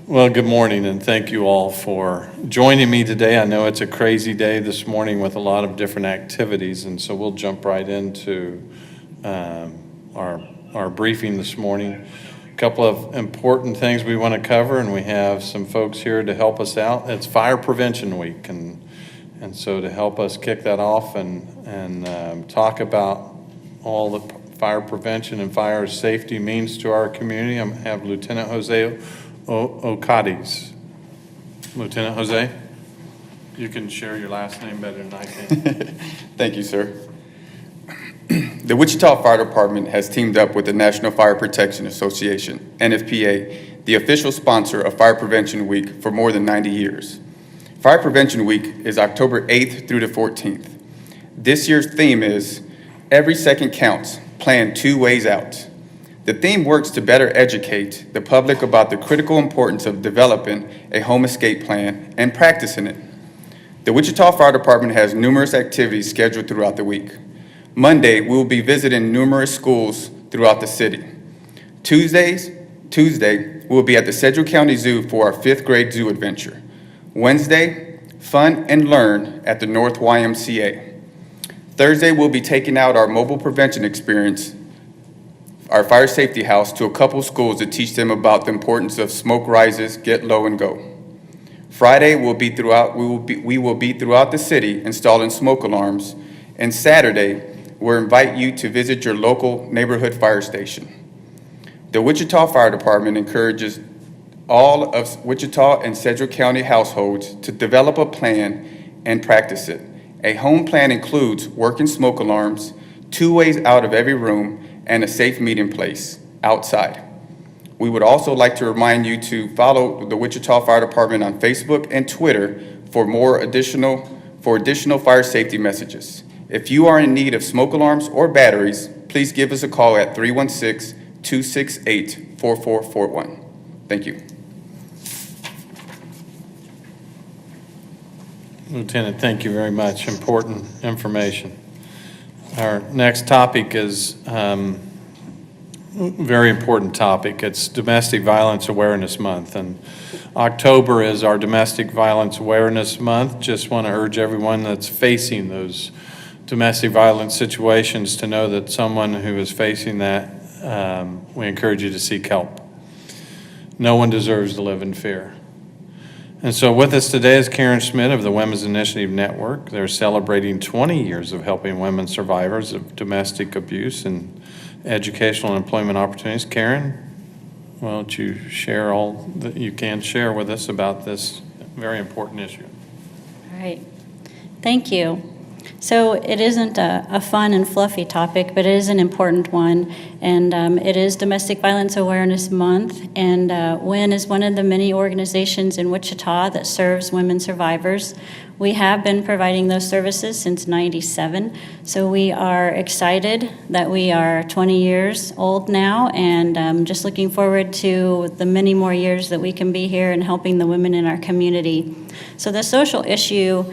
Well, good morning, and thank you all for joining me today. I know it's a crazy day this morning with a lot of different activities, and so we'll jump right into our briefing this morning. A couple of important things we want to cover, and we have some folks here to help us out. It's Fire Prevention Week, and so to help us kick that off and talk about all the fire prevention and fire safety means to our community, I have Lieutenant Jose Ocades. Lieutenant Jose, you can share your last name better than I can. Thank you, sir. The Wichita Fire Department has teamed up with the National Fire Protection Association, NFPA, the official sponsor of Fire Prevention Week for more than 90 years. Fire Prevention Week is October 8th through the 14th. This year's theme is Every Second Counts, Plan 2 Ways Out. The theme works to better educate the public about the critical importance of developing a home escape plan and practicing it. The Wichita Fire Department has numerous activities scheduled throughout the week. Monday, we will be visiting numerous schools throughout the city. Tuesday, we will be at the Sedgwick County Zoo for our 5th grade zoo adventure. Wednesday, fun and learn at the North YMCA. Thursday, we'll be taking out our mobile prevention experience, our fire safety house, to a couple schools to teach them about the importance of smoke rises, get low, and go. Friday, we will be throughout the city installing smoke alarms. And Saturday, we'll invite you to visit your local neighborhood fire station. The Wichita Fire Department encourages all of Wichita and Sedgwick County households to develop a plan and practice it. A home plan includes working smoke alarms, 2 ways out of every room, and a safe meeting place outside. We would also like to remind you to follow the Wichita Fire Department on Facebook and Twitter for additional fire safety messages. If you are in need of smoke alarms or batteries, please give us a call at 316-268-4441. Thank you. Lieutenant, thank you very much. Important information. Our next topic is a very important topic. It's Domestic Violence Awareness Month, and October is our Domestic Violence Awareness Month. Just want to urge everyone that's facing those domestic violence situations to know that someone who is facing that, we encourage you to seek help. No one deserves to live in fear. And so with us today is Karen Schmidt of the Women's Initiative Network. They're celebrating 20 years of helping women survivors of domestic abuse and educational and employment opportunities. Karen, why don't you share all that you can share with us about this very important issue? All right. Thank you. So it isn't a fun and fluffy topic, but it is an important one, and it is Domestic Violence Awareness Month, and WIN is one of the many organizations in Wichita that serves women survivors. We have been providing those services since '97, so we are excited that we are 20 years old now, and just looking forward to the many more years that we can be here and helping the women in our community. So the social issue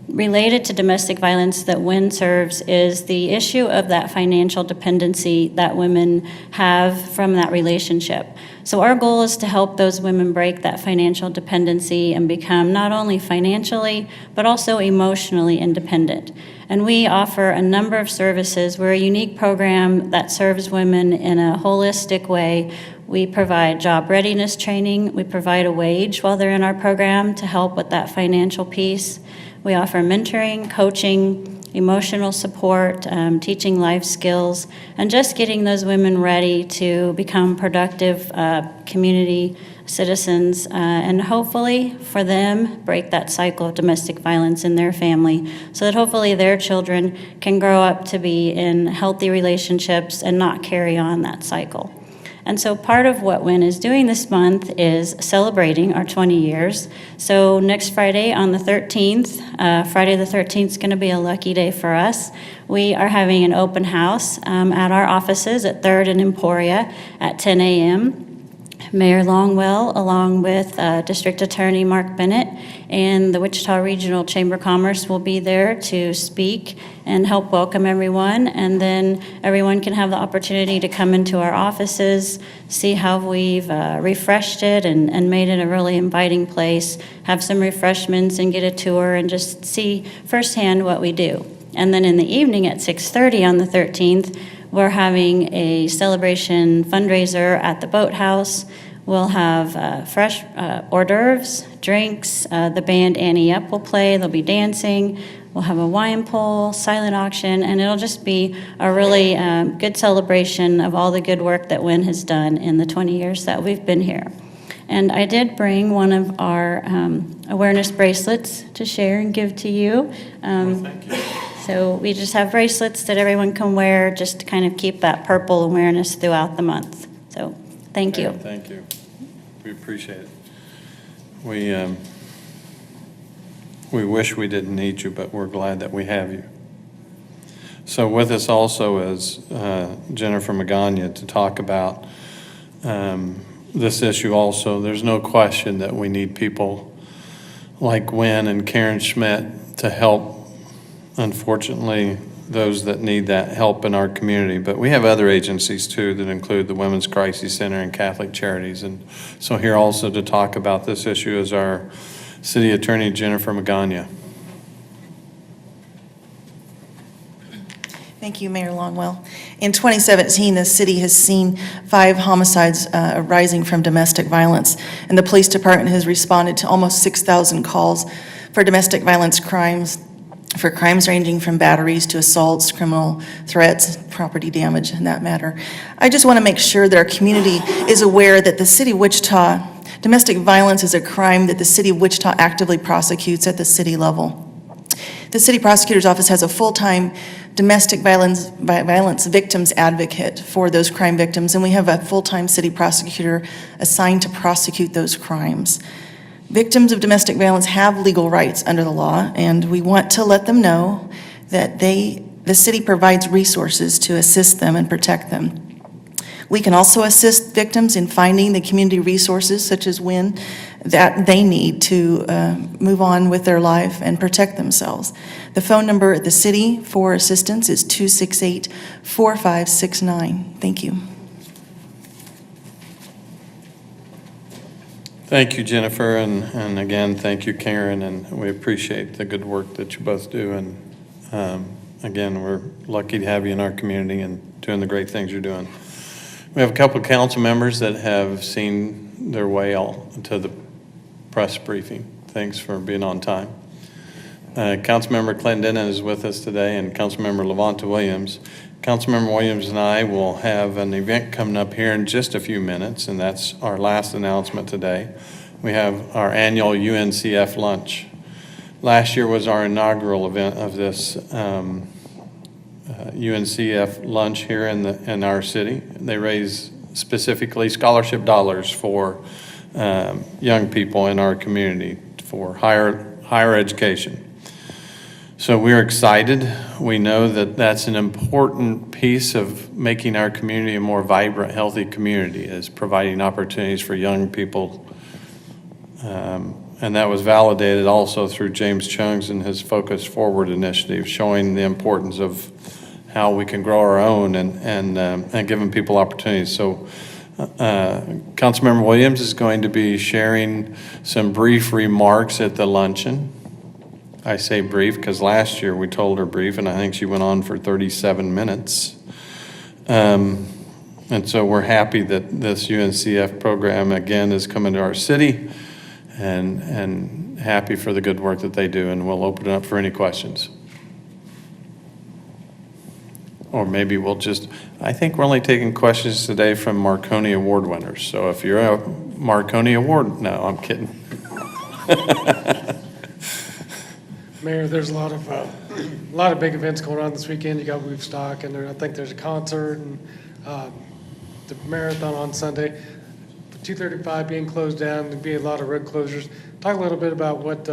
related to domestic violence that WIN serves is the issue of that financial dependency that women have from that relationship. So our goal is to help those women break that financial dependency and become not only financially, but also emotionally independent. And we offer a number of services. We're a unique program that serves women in a holistic way. We provide job readiness training. We provide a wage while they're in our program to help with that financial piece. We offer mentoring, coaching, emotional support, teaching life skills, and just getting those women ready to become productive community citizens, and hopefully for them break that cycle of domestic violence in their family so that hopefully their children can grow up to be in healthy relationships and not carry on that cycle. And so part of what WIN is doing this month is celebrating our 20 years. So next Friday on the 13th, Friday the 13th is going to be a lucky day for us. We are having an open house at our offices at 3rd and Emporia at 10 a.m. Mayor Longwell, along with District Attorney Mark Bennett, and the Wichita Regional Chamber of Commerce will be there to speak and help welcome everyone. And then everyone can have the opportunity to come into our offices, see how we've refreshed it and made it a really inviting place, have some refreshments and get a tour and just see firsthand what we do. And then in the evening at 6:30 on the 13th, we're having a celebration fundraiser at the Boathouse. We'll have fresh hors d'oeuvres, drinks. The band Annie Up will play. They'll be dancing. We'll have a wine pull, silent auction, and it'll just be a really good celebration of all the good work that Wynn has done in the 20 years that we've been here. And I did bring one of our awareness bracelets to share and give to you. Thank you. So we just have bracelets that everyone can wear just to kind of keep that purple awareness throughout the month. So thank you. Thank you. We appreciate it. We wish we didn't need you, but we're glad that we have you. So with us also is Jennifer Magana to talk about this issue also. There's no question that we need people like Wynn and Karen Schmidt to help, unfortunately, those that need that help in our community. But we have other agencies too that include the Women's Crisis Center and Catholic Charities. And so here also to talk about this issue is our City Attorney, Jennifer Magana. Thank you, Mayor Longwell. In 2017, the city has seen 5 homicides arising from domestic violence, and the police department has responded to almost 6,000 calls for domestic violence crimes, for crimes ranging from batteries to assaults, criminal threats, property damage, in that matter. I just want to make sure that our community is aware that the city of Wichita, domestic violence is a crime that the city of Wichita actively prosecutes at the city level. The city prosecutor's office has a full-time domestic violence victims advocate for those crime victims, and we have a full-time city prosecutor assigned to prosecute those crimes. Victims of domestic violence have legal rights under the law, and we want to let them know that the city provides resources to assist them and protect them. We can also assist victims in finding the community resources, such as Wynn, that they need to move on with their life and protect themselves. The phone number at the city for assistance is 268-4569. Thank you. Thank you, Jennifer, and again, thank you, Karen, and we appreciate the good work that you both do. And again, we're lucky to have you in our community and doing the great things you're doing. We have a couple of council members that have seen their way all to the press briefing. Thanks for being on time. Councilmember Clinton is with us today, and Councilmember Levanta Williams. Councilmember Williams and I will have an event coming up here in just a few minutes, and that's our last announcement today. We have our annual UNCF lunch. Last year was our inaugural event of this UNCF lunch here in our city. They raise specifically scholarship dollars for young people in our community for higher education. So we're excited. We know that that's an important piece of making our community a more vibrant, healthy community, is providing opportunities for young people. And that was validated also through James Chung's and his Focus Forward initiative, showing the importance of how we can grow our own and giving people opportunities. So Councilmember Williams is going to be sharing some brief remarks at the luncheon. I say brief because last year we told her brief, and I think she went on for 37 minutes. And so we're happy that this UNCF program again is coming to our city, and happy for the good work that they do, and we'll open it up for any questions. Or maybe we'll just, I think we're only taking questions today from Marconi Award winners. So if you're a Marconi Award, no, I'm kidding. Mayor, there's a lot of big events going on this weekend. You got Woodstock, and I think there's a concert and the marathon on Sunday. 235 being closed down, there'd be a lot of road closures. Talk a little bit about what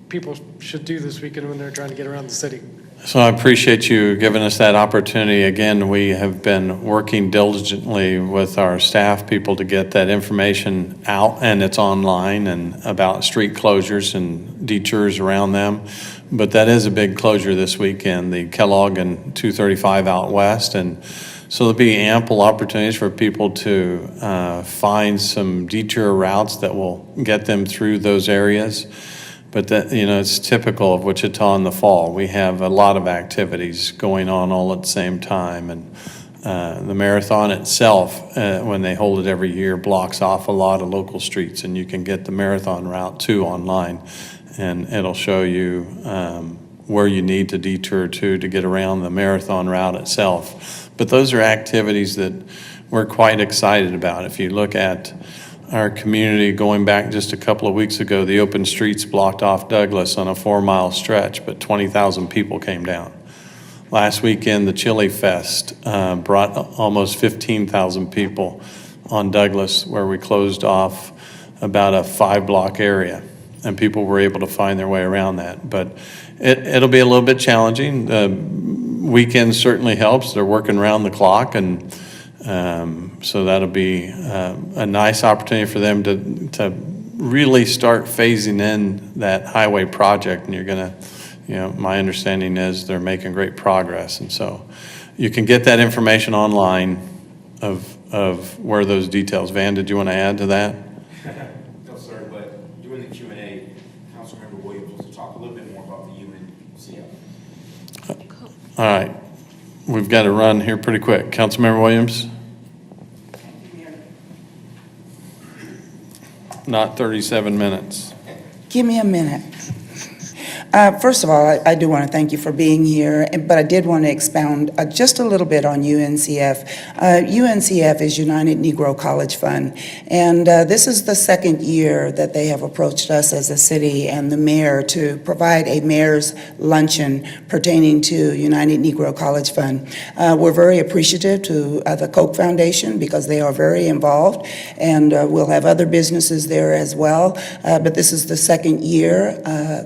people should do this weekend when they're trying to get around the city. So I appreciate you giving us that opportunity. Again, we have been working diligently with our staff people to get that information out, and it's online, and about street closures and detours around them. But that is a big closure this weekend, the Kellogg and 235 out west. And so there'll be ample opportunities for people to find some detour routes that will get them through those areas. But that, it's typical of Wichita in the fall. We have a lot of activities going on all at the same time. And the marathon itself, when they hold it every year, blocks off a lot of local streets. And you can get the marathon route too online. And it'll show you where you need to detour to get around the marathon route itself. But those are activities that we're quite excited about. If you look at our community going back just a couple of weeks ago, the open streets blocked off Douglas on a 4-mile stretch, but 20,000 people came down. Last weekend, the Chili Fest brought almost 15,000 people on Douglas, where we closed off about a 5-block area, and people were able to find their way around that. But it'll be a little bit challenging. Weekend certainly helps. They're working around the clock, and so that'll be a nice opportunity for them to really start phasing in that highway project. And you're going to, my understanding is they're making great progress. And so you can get that information online of where those details. Van, did you want to add to that? No, sir, but during the Q&A, Councilmember Williams was to talk a little bit more about the UNCF. All right. We've got to run here pretty quick. Councilmember Williams? Not 37 minutes. Give me a minute. First of all, I do want to thank you for being here, but I did want to expound just a little bit on UNCF. UNCF is United Negro College Fund, and this is the second year that they have approached us as a city and the mayor to provide a mayor's luncheon pertaining to United Negro College Fund. We're very appreciative to the Koch Foundation because they are very involved, and we'll have other businesses there as well. But this is the second year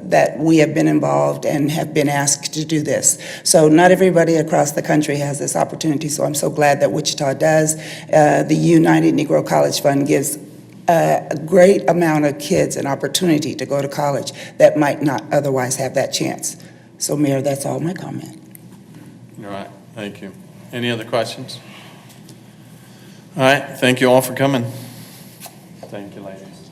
that we have been involved and have been asked to do this. So not everybody across the country has this opportunity, so I'm so glad that Wichita does. The United Negro College Fund gives a great amount of kids an opportunity to go to college that might not otherwise have that chance. So, Mayor, that's all my comment. All right, thank you. Any other questions? All right, thank you all for coming. Thank you, ladies.